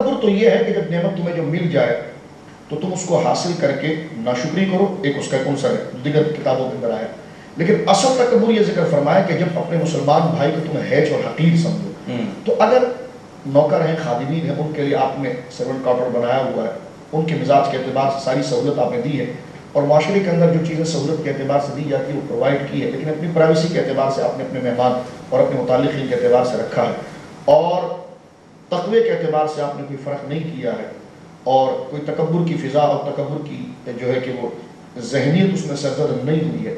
تکبر تو یہ ہے کہ جب نعمت تمہیں جو مل جائے تو تم اس کو حاصل کر کے ناشکری کرو، ایک اس کا ایک عنصر ہے، دیگر کتابوں کے اندر آیا. لیکن اصل تکبر یہ ذکر فرمایا کہ جب اپنے مسلمان بھائی کو تم ہیچ اور حقیر سمجھو. تو اگر نوکر ہیں، خادمین ہیں، ان کے لیے آپ نے سرونٹ کوارٹر بنایا ہوا ہے، ان کے مزاج کے اعتبار سے ساری سہولت آپ نے دی ہے، اور معاشرے کے اندر جو چیزیں سہولت کے اعتبار سے دی جاتی ہے وہ پرووائڈ کی ہے، لیکن اپنی پرائیویسی کے اعتبار سے آپ نے اپنے مہمان اور اپنے متعلقین کے اعتبار سے رکھا ہے، اور تقوی کے اعتبار سے آپ نے کوئی فرق نہیں کیا ہے، اور کوئی تکبر کی فضا اور تکبر کی جو ہے کہ وہ ذہنیت اس میں سرزد نہیں ہوئی ہے،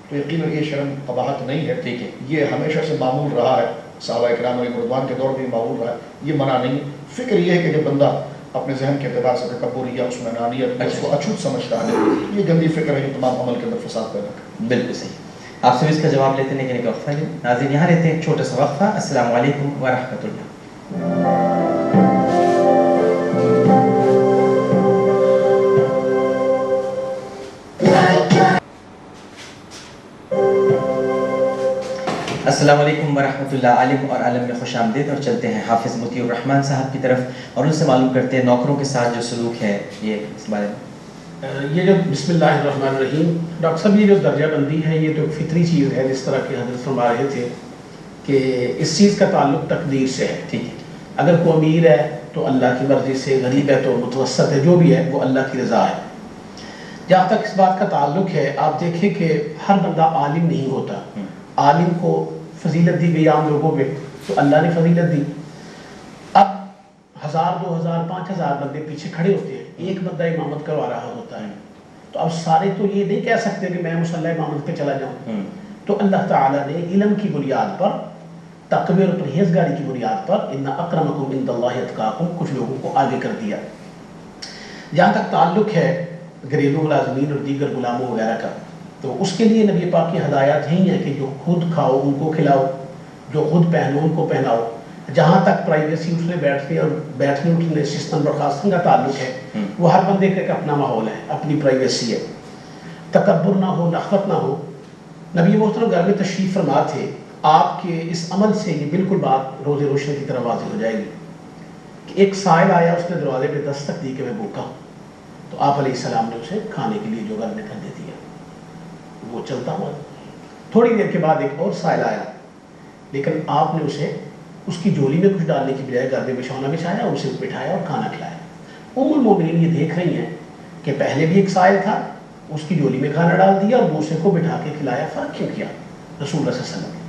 تو یقیناً یہ شرم قباحت نہیں ہے. ٹھیک ہے، یہ ہمیشہ سے معمول رہا ہے، صحابہ کرام علیہ رضوان کے دور میں معمول رہا ہے، یہ منع نہیں. فکر یہ ہے کہ جب بندہ اپنے ذہن کے اعتبار سے تکبر یا اس میں انانیت اس کو اچھوت سمجھتا ہے، یہ گندی فکر ہے جو تمام عمل کے اندر فساد پیدا کرے. بالکل صحیح. آپ سے اس کا جواب لیتے ہیں لیکن ایک وقفہ لیں. ناظرین یہاں لیتے ہیں ایک چھوٹا سا وقفہ. السلام علیکم ورحمۃ اللہ. السلام علیکم ورحمۃ اللہ. عالم اور عالم میں خوش آمدید. اور چلتے ہیں حافظ مطیع الرحمان صاحب کی طرف اور ان سے معلوم کرتے ہیں نوکروں کے ساتھ جو سلوک ہے یہ اس بارے میں. یہ جو بسم اللہ الرحمن الرحیم، ڈاکٹر صاحب یہ جو درجہ بندی ہے یہ تو فطری چیز ہے، جس طرح کہ حضرت فرما رہے تھے کہ اس چیز کا تعلق تقدیر سے ہے. ٹھیک ہے، اگر کوئی امیر ہے تو اللہ کی مرضی سے، غریب ہے تو متوسط ہے، جو بھی ہے وہ اللہ کی رضا ہے. جہاں تک اس بات کا تعلق ہے، آپ دیکھیں کہ ہر بندہ عالم نہیں ہوتا. عالم کو فضیلت دی گئی عام لوگوں میں تو اللہ نے فضیلت دی. اب 1000 2000 5000 بندے پیچھے کھڑے ہوتے ہیں، ایک بندہ امامت کروا رہا ہوتا ہے، تو اب سارے تو یہ نہیں کہہ سکتے کہ میں مصلی امامت پہ چلا جاؤں. تو اللہ تعالیٰ نے علم کی بنیاد پر، تقوی اور پرہیزگاری کی بنیاد پر ان اکرمکم عند اللہ اتقاکم کچھ لوگوں کو آگے کر دیا. جہاں تک تعلق ہے گھریلو ملازمین اور دیگر غلاموں وغیرہ کا، تو اس کے لیے نبی پاک کی ہدایات یہی ہیں کہ جو خود کھاؤ ان کو کھلاؤ، جو خود پہنو ان کو پہناؤ. جہاں تک پرائیویسی اٹھنے بیٹھنے اور بیٹھنے اٹھنے سسٹم برخاستن کا تعلق ہے، وہ ہر بندے کا ایک اپنا ماحول ہے، اپنی پرائیویسی ہے. تکبر نہ ہو، نخوت نہ ہو. نبی محترم گھر میں تشریف فرما تھے، آپ کے اس عمل سے یہ بالکل بات روز روشن کی طرح واضح ہو جائے گی کہ ایک سائل آیا، اس نے دروازے پہ دستک دی کہ میں بھوکا ہوں، تو آپ علیہ السلام نے اسے کھانے کے لیے جو گھر میں کر دے دیا. وہ چلتا ہوا. تھوڑی دیر کے بعد ایک اور سائل آیا، لیکن آپ نے اسے اس کی جولی میں کچھ ڈالنے کی بجائے گھر میں بچھونا بچھایا، اسے بٹھایا اور کھانا کھلایا. المومنین یہ دیکھ رہی ہیں کہ پہلے بھی ایک سائل تھا، اس کی جولی میں کھانا ڈال دیا اور دوسرے کو بٹھا کے کھلایا، فرق کیوں کیا رسول اللہ صلی اللہ علیہ وسلم.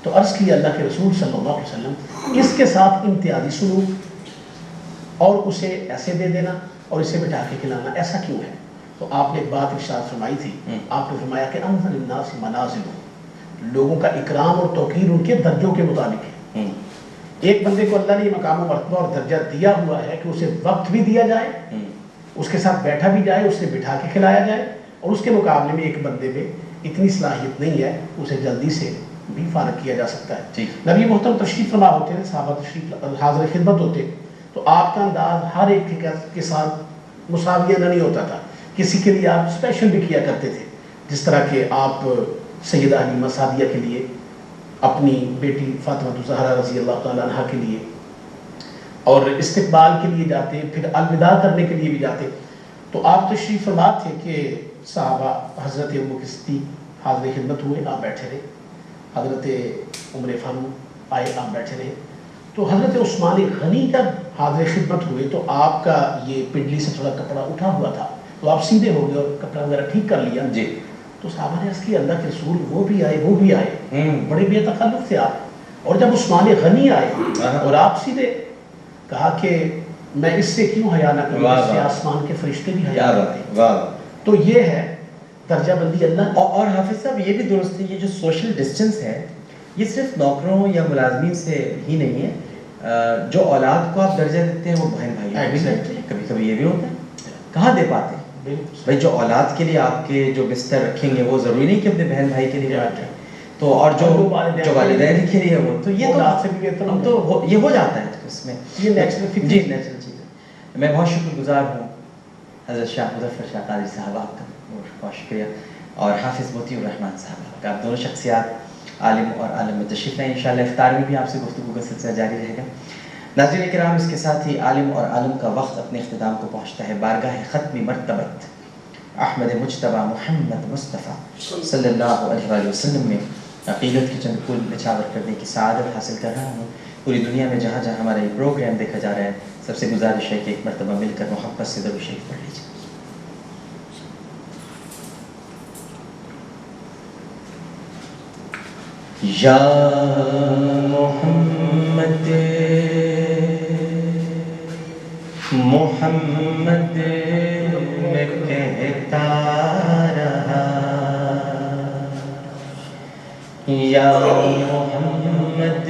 تو عرض کیا اللہ کے رسول صلی اللہ علیہ وسلم اس کے ساتھ امتیازی سلوک اور اسے ایسے دے دینا اور اسے بٹھا کے کھلانا ایسا کیوں ہے؟ تو آپ نے ایک بات ارشاد فرمائی تھی. آپ نے فرمایا کہ انزل الناس منازل، لوگوں کا اکرام اور توقیر ان کے درجوں کے مطابق ہے. ایک بندے کو اللہ نے یہ مقام و مرتبہ اور درجہ دیا ہوا ہے کہ اسے وقت بھی دیا جائے، اس کے ساتھ بیٹھا بھی جائے، اسے بٹھا کے کھلایا جائے، اور اس کے مقابلے میں ایک بندے میں اتنی صلاحیت نہیں ہے، اسے جلدی سے بھی فارغ کیا جا سکتا ہے. نبی محترم تشریف فرما ہوتے ہیں، صحابہ تشریف حاضر خدمت ہوتے، تو آپ کا انداز ہر ایک کے ساتھ مساویانہ نہیں ہوتا تھا. کسی کے لیے آپ اسپیشل بھی کیا کرتے تھے، جس طرح کہ آپ سیدہ حلیمہ سعدیہ کے لیے، اپنی بیٹی فاطمہ الزہرا رضی اللہ تعالیٰ عنہ کے لیے، اور استقبال کے لیے جاتے، پھر الوداع کرنے کے لیے بھی جاتے. تو آپ تشریف فرما تھے کہ صحابہ حضرت ام صدیق حاضر خدمت ہوئے، آپ بیٹھے رہے. حضرت عمر فاروق آئے، آپ بیٹھے رہے. تو حضرت عثمان غنی جب حاضر خدمت ہوئے تو آپ کا یہ پنڈلی سے تھوڑا کپڑا اٹھا ہوا تھا، تو آپ سیدھے ہو گئے اور کپڑا وغیرہ ٹھیک کر لیا. جی. تو صحابہ نے عرض کیا اللہ کے رسول وہ بھی آئے وہ بھی آئے، بڑے بے تکلف تھے آپ. اور جب عثمان غنی آئے اور آپ سیدھے کہا کہ میں اس سے کیوں حیا نہ کروں، اس سے آسمان کے فرشتے بھی حیا کرتے ہیں. تو یہ ہے درجہ بندی اللہ. اور حافظ صاحب یہ بھی درست ہے، یہ جو سوشل ڈسٹنس ہے یہ صرف نوکروں یا ملازمین سے ہی نہیں ہے، جو اولاد کو آپ درجہ دیتے ہیں وہ بہن بھائی، کبھی کبھی یہ بھی ہوتا ہے. کہاں دے پاتے ہیں بھائی؟ جو اولاد کے لیے آپ کے جو بستر رکھیں گے وہ ضروری نہیں کہ اپنے بہن بھائی کے لیے رکھیں، تو اور جو والدین کے لیے وہ تو یہ تو یہ ہو جاتا ہے اس میں، یہ نیچرل چیز ہے. میں بہت شکر گزار ہوں حضرت شاہ مظفر شاہ قادری صاحب آپ کا، بہت شکریہ، اور حافظ مطیع الرحمان صاحب کا. آپ دونوں شخصیات عالم اور عالم میں تشریف لائیں. انشاءاللہ افطار میں بھی آپ سے گفتگو کا سلسلہ جاری رہے گا. ناظرین کرام، اس کے ساتھ ہی عالم اور عالم کا وقت اپنے اختتام کو پہنچتا ہے. بارگاہ ختم مرتبت احمد مجتبیٰ محمد مصطفیٰ صلی اللہ علیہ وآلہ وسلم میں عقیدت کے چند پھول نچھاور کرنے کی سعادت حاصل کر رہا ہوں. پوری دنیا میں جہاں جہاں ہمارا یہ پروگرام دیکھا جا رہا ہے، سب سے گزارش ہے کہ ایک مرتبہ مل کر محبت سے درود شریف پڑھ لیجیے. یا محمد محمد میں کہتا رہا، یا محمد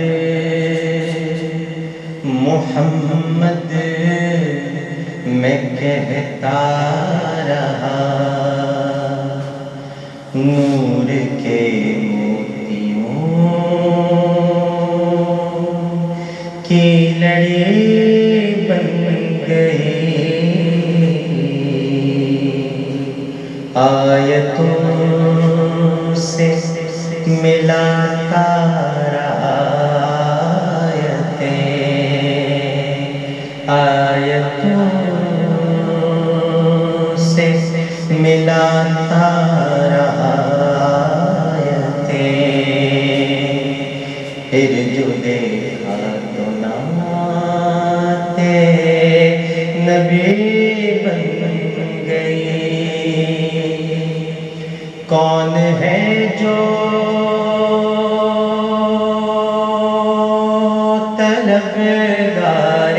محمد میں کہتا رہا، نور کے کی لڑی بن گئی، آیتوں سے ملاتا رہا آیتیں، آیتوں سے ملاتا رہا آیتیں، پھر جو دیکھا تو نعت نبی بن گئی. کون ہے جو طلبگار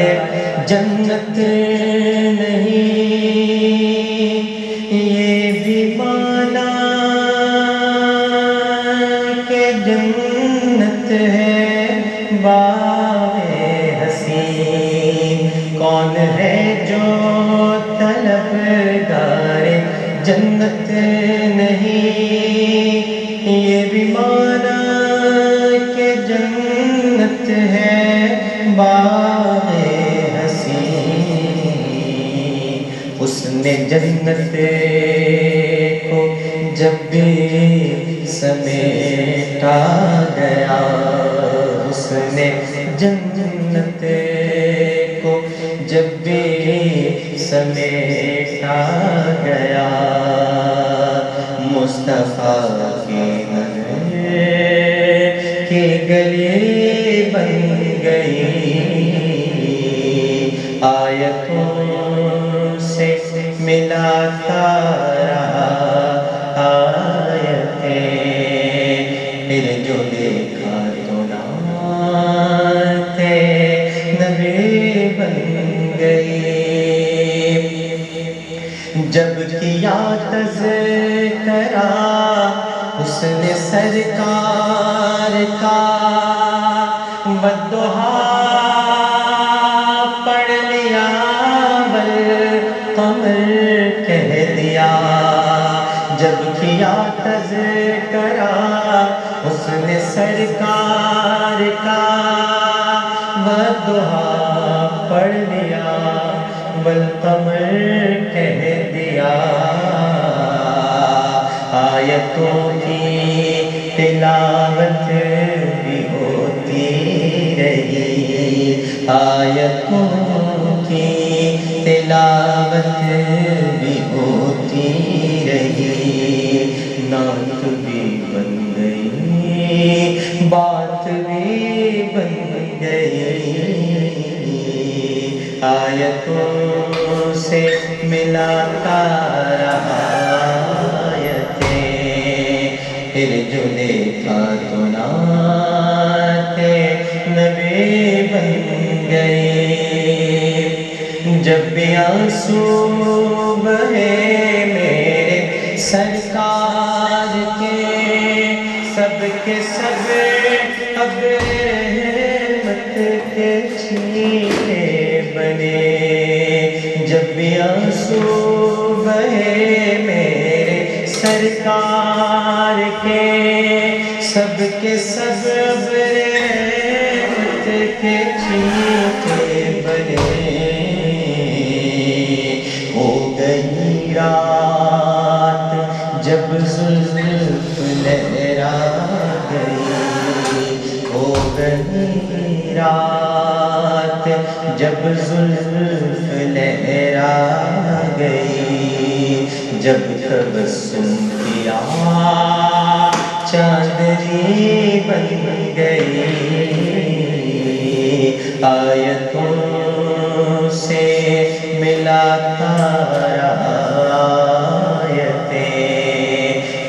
جنت نہیں، یہ بھی مانا کہ جنت ہے باغ حسین. کون ہے جو طلبگار جنت نہیں، یہ بھی مانا کہ جنت ہے باغ حسین. حسن جنت کو جب بھی سمیٹا گیا، حسن جنت کو جب بھی سمیٹا گیا، مصطفیٰ کی گلی بن گئی، آیتوں سے ملاتا رہا آیتیں، پھر جو دیکھا تو نعت نبی بن گئی. جب کیا تذکرہ حسن سرکار کا، بددعا پڑھ لیا والقمر کہہ دیا. جب کیا تذکرہ حسن سرکار کا، بددعا پڑھ لیا والقمر کہہ دیا. آیتوں کی تلاوت بھی ہوتی رہی، آیتوں کی تلاوت بھی ہوتی رہی، نعت بھی بن گئی، بات بھی بن گئی، آیتوں سے ملاتا رہا آیتیں، پھر جو دیکھا تو نعت نبی بن گئی. جب بھی آنسو بہے میرے سرکار کے، سب کے سب اب رحمت کے چھیٹے بنے. جب بھی آنسو بہے میرے سرکار کے، سب کے سب اب رحمت کے چھیٹے بنے. ہو گئی رات جب زلف لہرا گئی، ہو گئی رات زلف لہرا گئی جب تبسم کیا چاندنی بن گئی آیتوں سے ملا تھا آیتیں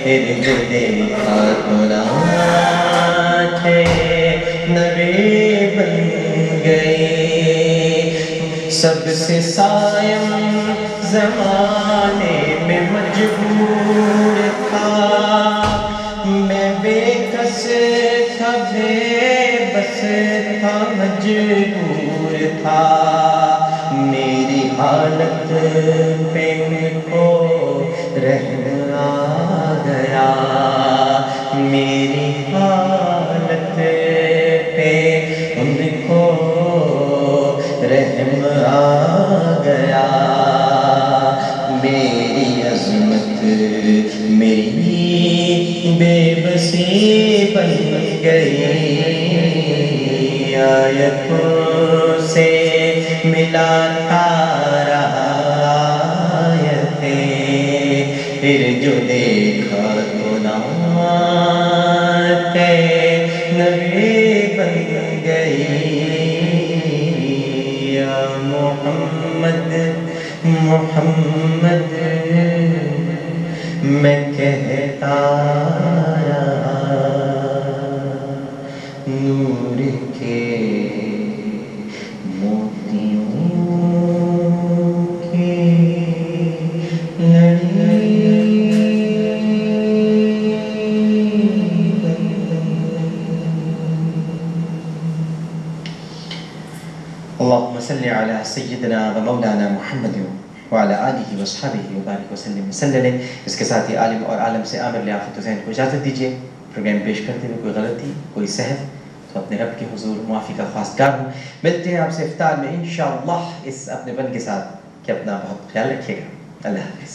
پھر جو دیکھا تو ناٹھے نبی بن گئی سب سے سائم زمانے میں مجبور تھا میں بے کس تھا بے بس تھا مجبور تھا میری حالت پہ ان کو رحم آ گیا میری حالت پہ ان کو رحم آ گیا میری عظمت میری بے بسی بن گئی آیتوں سے ملا تھا آیتیں پھر جو دیکھا تو نعتیں نبی بن گئی یا محمد محمد میں کہتا رہا نور کے موتیوں کی لڑی اللهم صل على سيدنا ومولانا محمد وعلى آلہ وصحبہ وبارک وسلم وسلم. اس کے ساتھ ہی عالم اور عالم سے عامر لیاقت حسین کو اجازت دیجیے. پروگرام پیش کرتے ہوئے کوئی غلطی کوئی سہو تو اپنے رب کے حضور معافی کا خواستگار ہوں. ملتے ہیں آپ سے افطار میں انشاءاللہ اس اپنے بن کے ساتھ کہ اپنا بہت خیال رکھیے گا. اللہ حافظ.